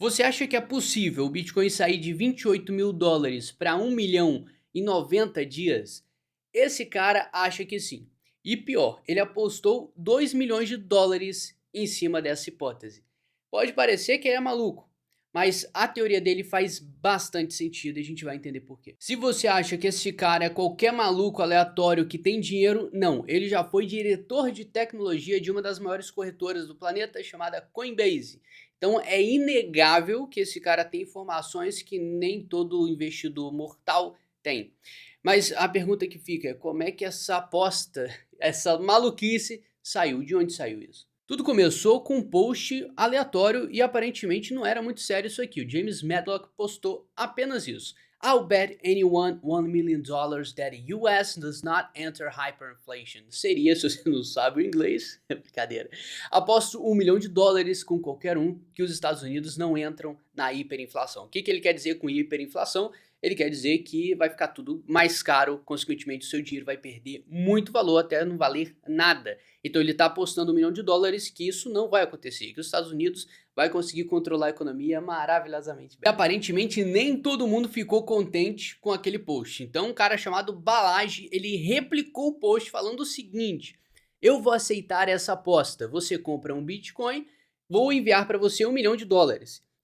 Você acha que é possível o Bitcoin sair de US$ 28.000 para 1 milhão em 90 dias? Esse cara acha que sim. E pior, ele apostou US$ 2 milhões em cima dessa hipótese. Pode parecer que ele é maluco, mas a teoria dele faz bastante sentido e a gente vai entender por quê. Se você acha que esse cara é qualquer maluco aleatório que tem dinheiro, não. Ele já foi diretor de tecnologia de uma das maiores corretoras do planeta, chamada Coinbase. Então é inegável que esse cara tem informações que nem todo investidor mortal tem. Mas a pergunta que fica é como é que essa aposta, essa maluquice saiu? De onde saiu isso? Tudo começou com um post aleatório e aparentemente não era muito sério isso aqui. O James Madlock postou apenas isso. I'll bet anyone $1 million that US does not enter hyperinflation. Seria, se você não sabe o inglês, é brincadeira. Aposto US$ 1 milhão com qualquer um que os Estados Unidos não entram na hiperinflação. O que ele quer dizer com hiperinflação? Ele quer dizer que vai ficar tudo mais caro, consequentemente o seu dinheiro vai perder muito valor até não valer nada. Então ele está apostando US$ 1 milhão que isso não vai acontecer, que os Estados Unidos vai conseguir controlar a economia maravilhosamente bem. E aparentemente nem todo mundo ficou contente com aquele post. Então um cara chamado Balaji, ele replicou o post falando o seguinte: eu vou aceitar essa aposta, você compra um Bitcoin, vou enviar para você US$ 1 milhão.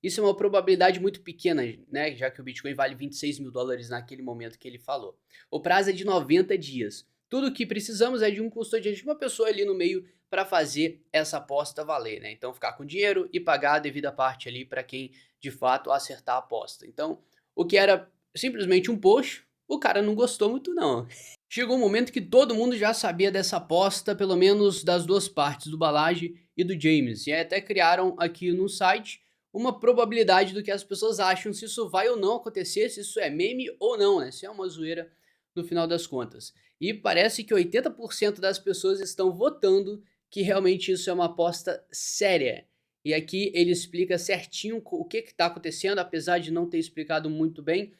Isso é uma probabilidade muito pequena, né? Já que o Bitcoin vale US$ 26.000 naquele momento que ele falou. O prazo é de 90 dias. Tudo o que precisamos é de um custodiante, de uma pessoa ali no meio para fazer essa aposta valer, né? Então ficar com dinheiro e pagar a devida parte ali para quem de fato acertar a aposta. Então, o que era simplesmente um post, o cara não gostou muito não. Chegou um momento que todo mundo já sabia dessa aposta, pelo menos das duas partes, do Balaji e do James. E até criaram aqui no site uma probabilidade do que as pessoas acham se isso vai ou não acontecer, se isso é meme ou não, né? Se é uma zoeira no final das contas. E parece que 80% das pessoas estão votando que realmente isso é uma aposta séria. E aqui ele explica certinho o que está acontecendo, apesar de não ter explicado muito bem.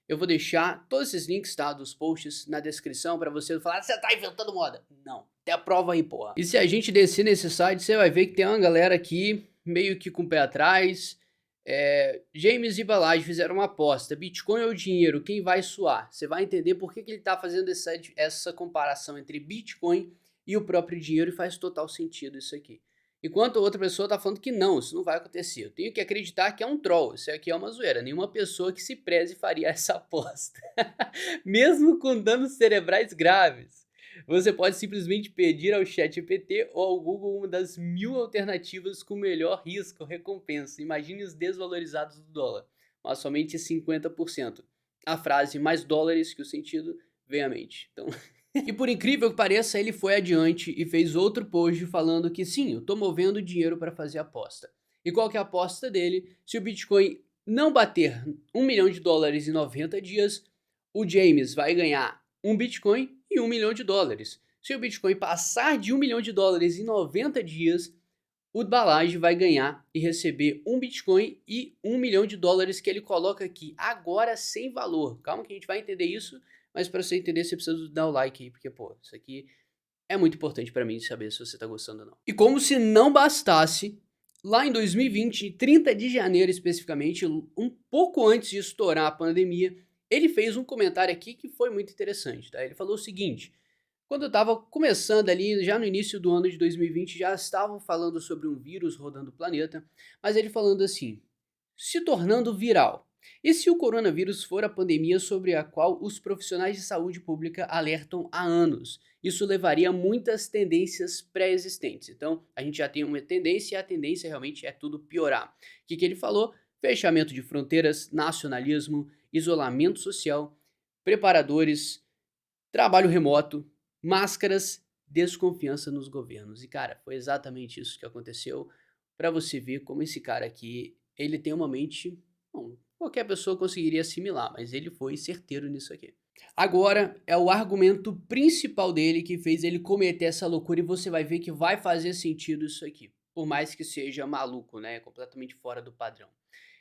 Eu vou deixar todos esses links, tá, dos posts na descrição para você não falar, você tá inventando moda. Não, tem a prova aí, porra. E se a gente descer nesse site, você vai ver que tem uma galera aqui meio que com o pé atrás. James e Balaji fizeram uma aposta, Bitcoin ou dinheiro, quem vai suar? Você vai entender por que ele está fazendo essa comparação entre Bitcoin e o próprio dinheiro e faz total sentido isso aqui. Enquanto outra pessoa está falando que não, isso não vai acontecer. Eu tenho que acreditar que é um troll, isso aqui é uma zoeira. Nenhuma pessoa que se preze faria essa aposta. Mesmo com danos cerebrais graves. Você pode simplesmente pedir ao ChatGPT ou ao Google uma das 1000 alternativas com melhor risco ou recompensa. Imagine os desvalorizados do dólar, mas somente 50%. A frase mais dólares que o sentido vem à mente. Então, e por incrível que pareça, ele foi adiante e fez outro post falando que sim, eu tô movendo dinheiro para fazer aposta. E qual que é a aposta dele? Se o Bitcoin não bater US$ 1 milhão em 90 dias, o James vai ganhar um Bitcoin e US$ 1 milhão. Se o Bitcoin passar de US$ 1 milhão em 90 dias, o Balaji vai ganhar e receber um Bitcoin e US$ 1 milhão que ele coloca aqui agora sem valor. Calma que a gente vai entender isso, mas para você entender você precisa dar o like aí, porque pô, isso aqui é muito importante para mim saber se você tá gostando ou não. E como se não bastasse, lá em 2020, 30 de janeiro especificamente, um pouco antes de estourar a pandemia, ele fez um comentário aqui que foi muito interessante, tá? Ele falou o seguinte: quando eu estava começando ali, já no início do ano de 2020, já estavam falando sobre um vírus rodando o planeta, mas ele falando assim, se tornando viral. E se o coronavírus for a pandemia sobre a qual os profissionais de saúde pública alertam há anos? Isso levaria a muitas tendências pré-existentes. Então, a gente já tem uma tendência e a tendência realmente é tudo piorar. O que ele falou? Fechamento de fronteiras, nacionalismo, isolamento social, preparadores, trabalho remoto, máscaras, desconfiança nos governos. E cara, foi exatamente isso que aconteceu, para você ver como esse cara aqui, ele tem uma mente, bom, qualquer pessoa conseguiria assimilar, mas ele foi certeiro nisso aqui. Agora é o argumento principal dele que fez ele cometer essa loucura e você vai ver que vai fazer sentido isso aqui, por mais que seja maluco, né, completamente fora do padrão.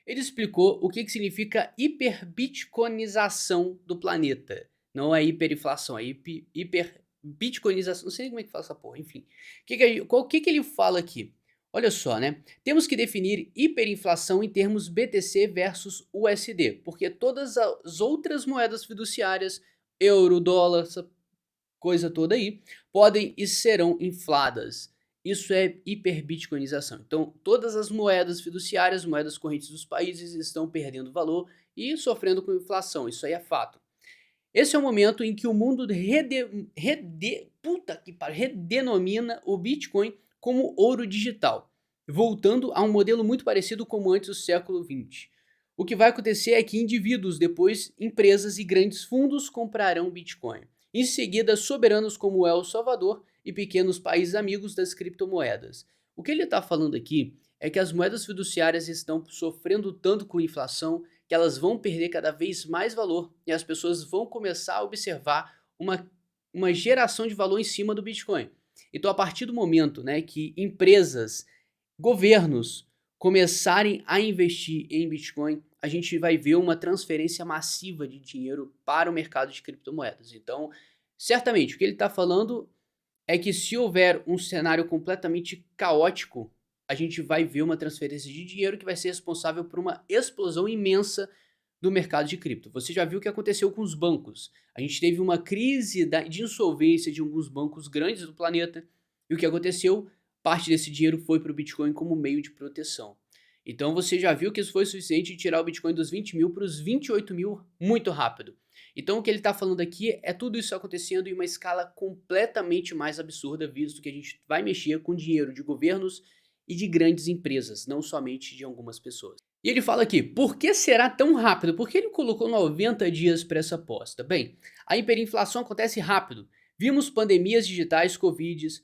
Ele explicou o que significa hiperbitcoinização do planeta. Não é hiperinflação, é hiperbitcoinização. Não sei como é que fala essa porra, enfim. O que ele fala aqui? Olha só, né? Temos que definir hiperinflação em termos BTC versus USD, porque todas as outras moedas fiduciárias, euro, dólar, essa coisa toda aí, podem e serão infladas. Isso é hiperbitcoinização. Então, todas as moedas fiduciárias, moedas correntes dos países estão perdendo valor e sofrendo com inflação. Isso aí é fato. Esse é o momento em que o mundo redenomina o Bitcoin como ouro digital, voltando a um modelo muito parecido como antes do século XX. O que vai acontecer é que indivíduos, depois empresas e grandes fundos comprarão Bitcoin. Em seguida, soberanos como El Salvador e pequenos países amigos das criptomoedas. O que ele está falando aqui é que as moedas fiduciárias estão sofrendo tanto com inflação que elas vão perder cada vez mais valor e as pessoas vão começar a observar uma geração de valor em cima do Bitcoin. Então, a partir do momento, né, que empresas, governos começarem a investir em Bitcoin, a gente vai ver uma transferência massiva de dinheiro para o mercado de criptomoedas. Então, certamente, o que ele está falando é que se houver um cenário completamente caótico, a gente vai ver uma transferência de dinheiro que vai ser responsável por uma explosão imensa do mercado de cripto. Você já viu o que aconteceu com os bancos. A gente teve uma crise de insolvência de alguns bancos grandes do planeta. E o que aconteceu? Parte desse dinheiro foi para o Bitcoin como meio de proteção. Então você já viu que isso foi suficiente de tirar o Bitcoin dos 20 mil para os 28 mil muito rápido. Então o que ele está falando aqui é tudo isso acontecendo em uma escala completamente mais absurda, visto que a gente vai mexer com dinheiro de governos e de grandes empresas, não somente de algumas pessoas. E ele fala aqui, por que será tão rápido? Por que ele colocou 90 dias para essa aposta? Bem, a hiperinflação acontece rápido. Vimos pandemias digitais, Covid,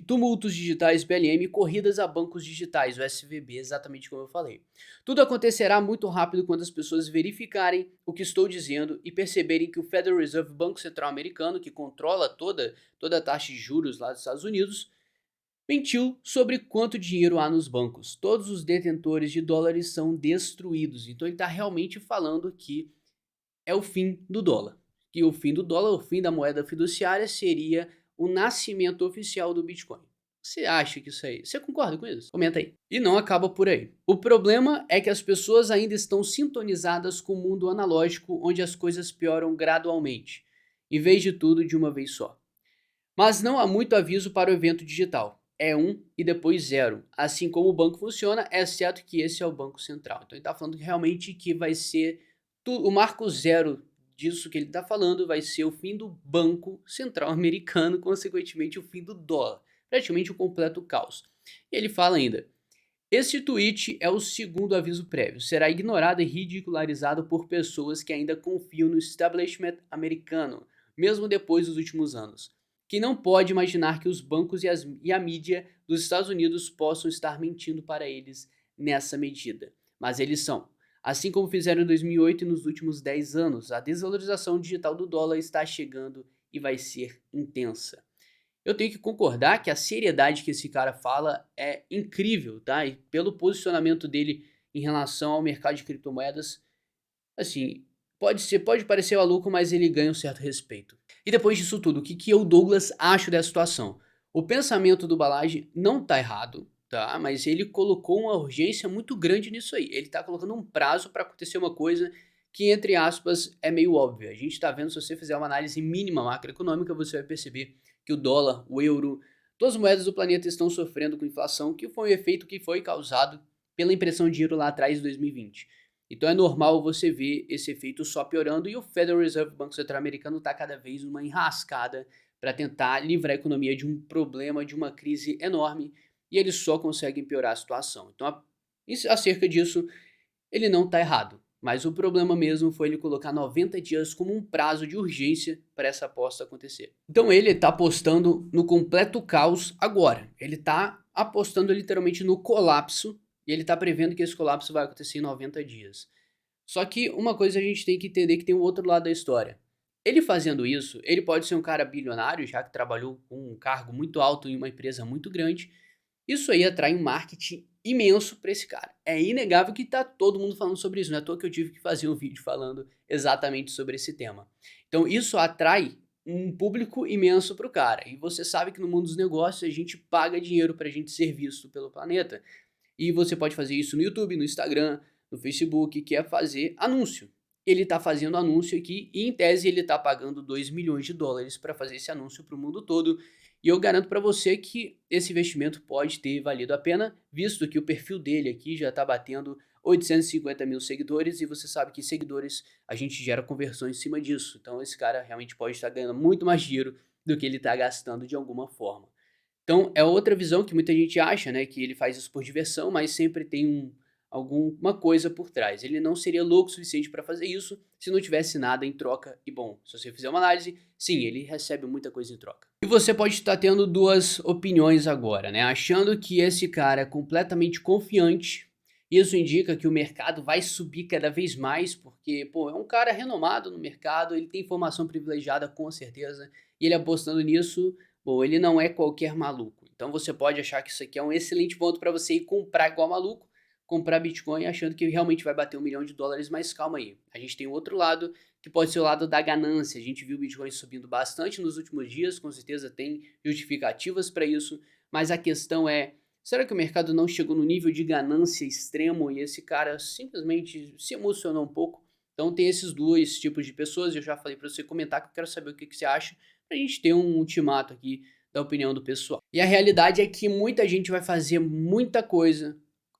tumultos digitais, BLM, corridas a bancos digitais, o SVB, exatamente como eu falei. Tudo acontecerá muito rápido quando as pessoas verificarem o que estou dizendo e perceberem que o Federal Reserve, Banco Central Americano, que controla toda a taxa de juros lá dos Estados Unidos, mentiu sobre quanto dinheiro há nos bancos. Todos os detentores de dólares são destruídos. Então ele está realmente falando que é o fim do dólar. Que o fim do dólar, o fim da moeda fiduciária, seria o nascimento oficial do Bitcoin. Você acha que isso aí? Você concorda com isso? Comenta aí. E não acaba por aí. O problema é que as pessoas ainda estão sintonizadas com o mundo analógico, onde as coisas pioram gradualmente, em vez de tudo de uma vez só. Mas não há muito aviso para o evento digital. É 1 e depois 0. Assim como o banco funciona, exceto que esse é o Banco Central. Então ele está falando realmente que vai ser o marco zero disso que ele está falando vai ser o fim do Banco Central americano, consequentemente o fim do dólar. Praticamente um completo caos. E ele fala ainda, este tweet é o segundo aviso prévio. Será ignorado e ridicularizado por pessoas que ainda confiam no establishment americano, mesmo depois dos últimos anos. Que não pode imaginar que os bancos e a mídia dos Estados Unidos possam estar mentindo para eles nessa medida. Mas eles são. Assim como fizeram em 2008 e nos últimos 10 anos, a desvalorização digital do dólar está chegando e vai ser intensa. Eu tenho que concordar que a seriedade que esse cara fala é incrível, tá? E pelo posicionamento dele em relação ao mercado de criptomoedas, assim, pode parecer maluco, mas ele ganha um certo respeito. E depois disso tudo, o que eu, Douglas, acho dessa situação? O pensamento do Balaji não tá errado, tá? Mas ele colocou uma urgência muito grande nisso aí. Ele tá colocando um prazo para acontecer uma coisa que, entre aspas, é meio óbvia. A gente tá vendo, se você fizer uma análise mínima macroeconômica, você vai perceber que o dólar, o euro, todas as moedas do planeta estão sofrendo com inflação, que foi um efeito que foi causado pela impressão de dinheiro lá atrás de 2020. Então é normal você ver esse efeito só piorando e o Federal Reserve, Banco Central Americano, está cada vez uma enrascada para tentar livrar a economia de um problema, de uma crise enorme, e eles só conseguem piorar a situação. Então, acerca disso, ele não está errado. Mas o problema mesmo foi ele colocar 90 dias como um prazo de urgência para essa aposta acontecer. Então ele está apostando no completo caos agora. Ele está apostando literalmente no colapso e ele está prevendo que esse colapso vai acontecer em 90 dias. Só que uma coisa a gente tem que entender que tem um outro lado da história. Ele fazendo isso, ele pode ser um cara bilionário, já que trabalhou com um cargo muito alto em uma empresa muito grande. Isso aí atrai um marketing imenso para esse cara. É inegável que tá todo mundo falando sobre isso, não é à toa que eu tive que fazer um vídeo falando exatamente sobre esse tema. Então isso atrai um público imenso para o cara. E você sabe que no mundo dos negócios a gente paga dinheiro para a gente ser visto pelo planeta. E você pode fazer isso no YouTube, no Instagram, no Facebook, que é fazer anúncio. Ele está fazendo anúncio aqui e, em tese, ele está pagando 2 milhões de dólares para fazer esse anúncio para o mundo todo. E eu garanto para você que esse investimento pode ter valido a pena, visto que o perfil dele aqui já está batendo 850 mil seguidores e você sabe que seguidores a gente gera conversão em cima disso. Então esse cara realmente pode estar ganhando muito mais dinheiro do que ele está gastando de alguma forma. Então é outra visão que muita gente acha, né, que ele faz isso por diversão, mas sempre tem alguma coisa por trás. Ele não seria louco o suficiente para fazer isso se não tivesse nada em troca. E bom, se você fizer uma análise, sim, ele recebe muita coisa em troca. E você pode estar tendo duas opiniões agora, né? Achando que esse cara é completamente confiante. Isso indica que o mercado vai subir cada vez mais, porque, pô, é um cara renomado no mercado, ele tem informação privilegiada com certeza, e ele apostando nisso, bom, ele não é qualquer maluco. Então você pode achar que isso aqui é um excelente ponto para você ir comprar igual maluco, comprar Bitcoin achando que realmente vai bater 1 milhão de dólares, mas calma aí. A gente tem o outro lado, que pode ser o lado da ganância. A gente viu o Bitcoin subindo bastante nos últimos dias, com certeza tem justificativas para isso, mas a questão é, será que o mercado não chegou no nível de ganância extremo e esse cara simplesmente se emocionou um pouco? Então tem esses dois tipos de pessoas, eu já falei para você comentar que eu quero saber o que você acha, pra gente ter um ultimato aqui da opinião do pessoal. E a realidade é que muita gente vai fazer muita coisa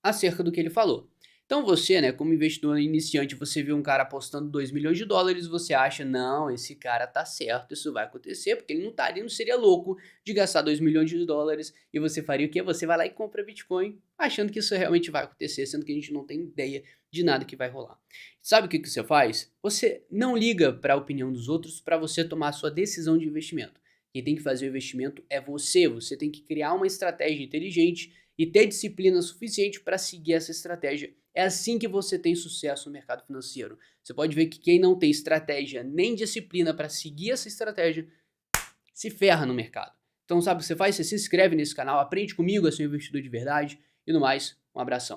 acerca do que ele falou. Então você, né, como investidor iniciante, você vê um cara apostando 2 milhões de dólares, você acha, não, esse cara tá certo, isso vai acontecer, porque ele não seria louco de gastar 2 milhões de dólares e você faria o quê? Você vai lá e compra Bitcoin, achando que isso realmente vai acontecer, sendo que a gente não tem ideia de nada que vai rolar. Sabe o que você faz? Você não liga para a opinião dos outros para você tomar a sua decisão de investimento. Quem tem que fazer o investimento é você, você tem que criar uma estratégia inteligente e ter disciplina suficiente para seguir essa estratégia. É assim que você tem sucesso no mercado financeiro. Você pode ver que quem não tem estratégia nem disciplina para seguir essa estratégia se ferra no mercado. Então sabe o que você faz? Você se inscreve nesse canal, aprende comigo a ser um investidor de verdade e no mais, um abração.